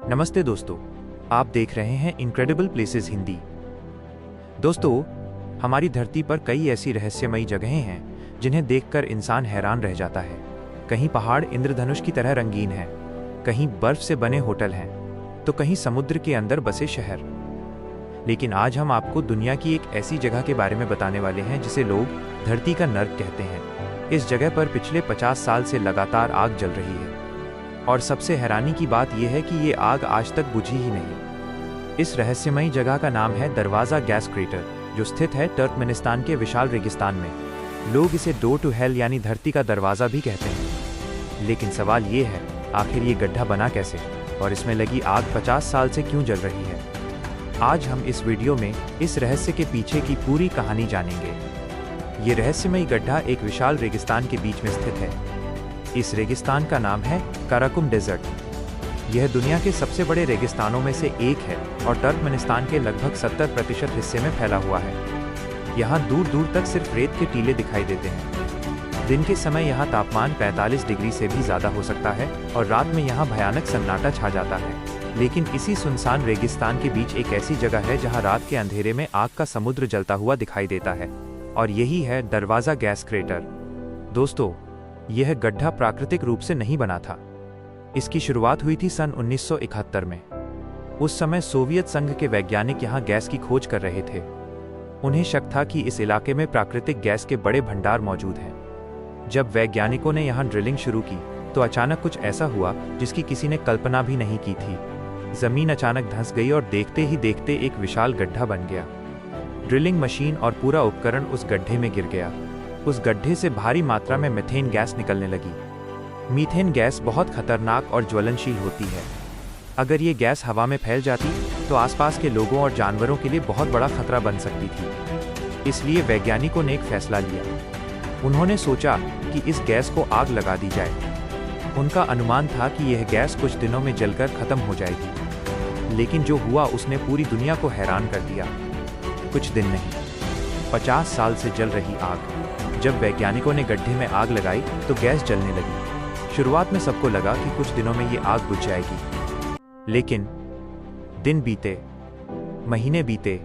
नमस्ते दोस्तों, आप देख रहे हैं इनक्रेडिबल प्लेसेस हिंदी। दोस्तों, हमारी धरती पर कई ऐसी रहस्यमयी जगहें हैं जिन्हें देखकर इंसान हैरान रह जाता है। कहीं पहाड़ इंद्रधनुष की तरह रंगीन हैं, कहीं बर्फ से बने होटल हैं, तो कहीं समुद्र के अंदर बसे शहर। लेकिन आज हम आपको दुनिया की एक ऐसी जगह के बारे में बताने वाले हैं जिसे लोग धरती का नर्क कहते हैं। इस जगह पर पिछले 50 साल से लगातार आग जल रही है और सबसे हैरानी की बात यह है कि ये आग आज तक बुझी ही नहीं। इस रहस्यमयी जगह का नाम है दरवाज़ा गैस क्रेटर, जो स्थित है तुर्कमेनिस्तान के विशाल रेगिस्तान में। लोग इसे डोर टू हेल यानी धरती का दरवाज़ा भी कहते हैं। लेकिन सवाल ये है, आखिर ये गड्ढा बना कैसे और इसमें लगी आग 50 साल से क्यों जल रही है? आज हम इस वीडियो में इस रहस्य के पीछे की पूरी कहानी जानेंगे। ये रहस्यमयी गड्ढा एक विशाल रेगिस्तान के बीच में स्थित है। इस रेगिस्तान का नाम है काराकुम डेजर्ट। यह दुनिया के सबसे बड़े रेगिस्तानों में से एक है और तुर्कमेनिस्तान के लगभग 70% हिस्से में फैला हुआ है। यहाँ दूर दूर तक सिर्फ रेत के टीले दिखाई देते हैं। दिन के समय यहाँ तापमान 45 डिग्री से भी ज़्यादा हो सकता है और रात में यहाँ भयानक सन्नाटा छा जाता है। लेकिन इसी सुनसान रेगिस्तान के बीच एक ऐसी जगह है जहाँ रात के अंधेरे में आग का समुद्र जलता हुआ दिखाई देता है, और यही है दरवाज़ा गैस क्रेटर। दोस्तों, यह गड्ढा प्राकृतिक रूप से नहीं बना था। इसकी शुरुआत हुई थी सन 1971 में। उस समय सोवियत संघ के वैज्ञानिक यहाँ गैस की खोज कर रहे थे। उन्हें शक था कि इस इलाके में प्राकृतिक गैस के बड़े भंडार मौजूद हैं। जब वैज्ञानिकों ने यहाँ ड्रिलिंग शुरू की तो अचानक कुछ ऐसा हुआ जिसकी किसी ने कल्पना भी नहीं की थी। जमीन अचानक धंस गई और देखते ही देखते एक विशाल गड्ढा बन गया। ड्रिलिंग मशीन और पूरा उपकरण उस गड्ढे में गिर गया। उस गड्ढे से भारी मात्रा में मीथेन गैस निकलने लगी। मीथेन गैस बहुत खतरनाक और ज्वलनशील होती है। अगर ये गैस हवा में फैल जाती तो आसपास के लोगों और जानवरों के लिए बहुत बड़ा खतरा बन सकती थी। इसलिए वैज्ञानिकों ने एक फैसला लिया। उन्होंने सोचा कि इस गैस को आग लगा दी जाए। उनका अनुमान था कि यह गैस कुछ दिनों में जलकर खत्म हो जाएगी। लेकिन जो हुआ उसने पूरी दुनिया को हैरान कर दिया। कुछ दिन नहीं, 50 साल से जल रही आग। जब वैज्ञानिकों ने गड्ढे में आग लगाई तो गैस जलने लगी। शुरुआत में सबको लगा कि कुछ दिनों में ये आग बुझ जाएगी। लेकिन दिन बीते, महीने बीते,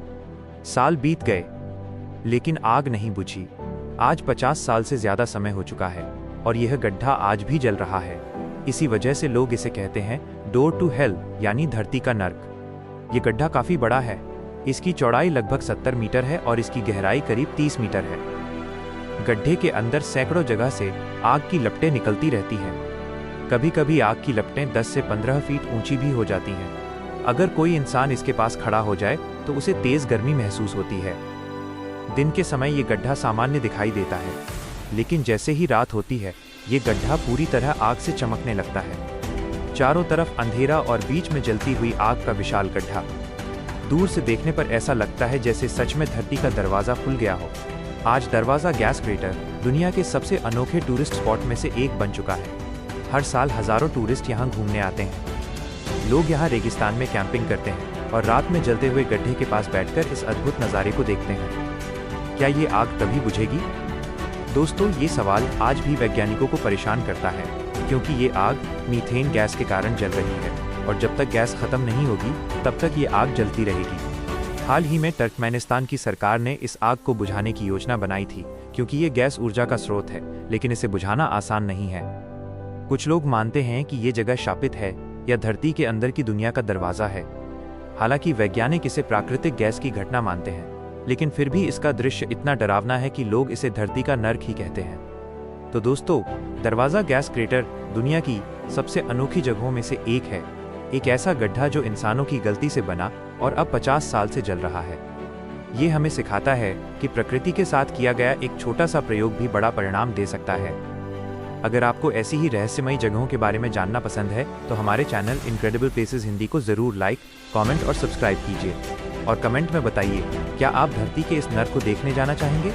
साल बीत गए, लेकिन आग नहीं बुझी। आज 50 साल से ज्यादा समय हो चुका है और यह गड्ढा आज भी जल रहा है। इसी वजह से लोग इसे कहते हैं डोर टू हेल यानी धरती का नर्क। ये गड्ढा काफी बड़ा है। इसकी चौड़ाई लगभग 70 मीटर है और इसकी गहराई करीब 30 मीटर है। गड्ढे के अंदर सैकड़ों जगह से आग की लपटें निकलती रहती हैं। कभी कभी आग की लपटें 10 से 15 फीट ऊंची भी हो जाती हैं। अगर कोई इंसान इसके पास खड़ा हो जाए तो उसे तेज गर्मी महसूस होती है। दिन के समय ये गड्ढा सामान्य दिखाई देता है, लेकिन जैसे ही रात होती है ये गड्ढा पूरी तरह आग से चमकने लगता है। चारों तरफ अंधेरा और बीच में जलती हुई आग का विशाल गड्ढा। दूर से देखने पर ऐसा लगता है जैसे सच में धरती का दरवाज़ा खुल गया हो। आज दरवाज़ा गैस क्रेटर दुनिया के सबसे अनोखे टूरिस्ट स्पॉट में से एक बन चुका है। हर साल हज़ारों टूरिस्ट यहाँ घूमने आते हैं। लोग यहाँ रेगिस्तान में कैंपिंग करते हैं और रात में जलते हुए गड्ढे के पास बैठकर इस अद्भुत नज़ारे को देखते हैं। क्या ये आग तभी बुझेगी? दोस्तों, ये सवाल आज भी वैज्ञानिकों को परेशान करता है, क्योंकि ये आग मीथेन गैस के कारण जल रही है और जब तक गैस खत्म नहीं होगी तब तक ये आग जलती रहेगी। हाल ही में तुर्कमेनिस्तान की सरकार ने इस आग को बुझाने की योजना बनाई थी, क्योंकि ये गैस ऊर्जा का स्रोत है, लेकिन इसे बुझाना आसान नहीं है। कुछ लोग मानते हैं कि ये जगह शापित है या धरती के अंदर की दुनिया का दरवाज़ा है। हालांकि वैज्ञानिक इसे प्राकृतिक गैस की घटना मानते हैं, लेकिन फिर भी इसका दृश्य इतना डरावना है कि लोग इसे धरती का नर्क ही कहते हैं। तो दोस्तों, दरवाज़ा गैस क्रेटर दुनिया की सबसे अनोखी जगहों में से एक है। एक ऐसा गड्ढा जो इंसानों की गलती से बना और अब 50 साल से जल रहा है। ये हमें सिखाता है कि प्रकृति के साथ किया गया एक छोटा सा प्रयोग भी बड़ा परिणाम दे सकता है। अगर आपको ऐसी ही रहस्यमयी जगहों के बारे में जानना पसंद है तो हमारे चैनल इनक्रेडिबल प्लेसेस हिंदी को ज़रूर लाइक, कमेंट और सब्सक्राइब कीजिए। और कमेंट में बताइए, क्या आप धरती के इस नर्क को देखने जाना चाहेंगे?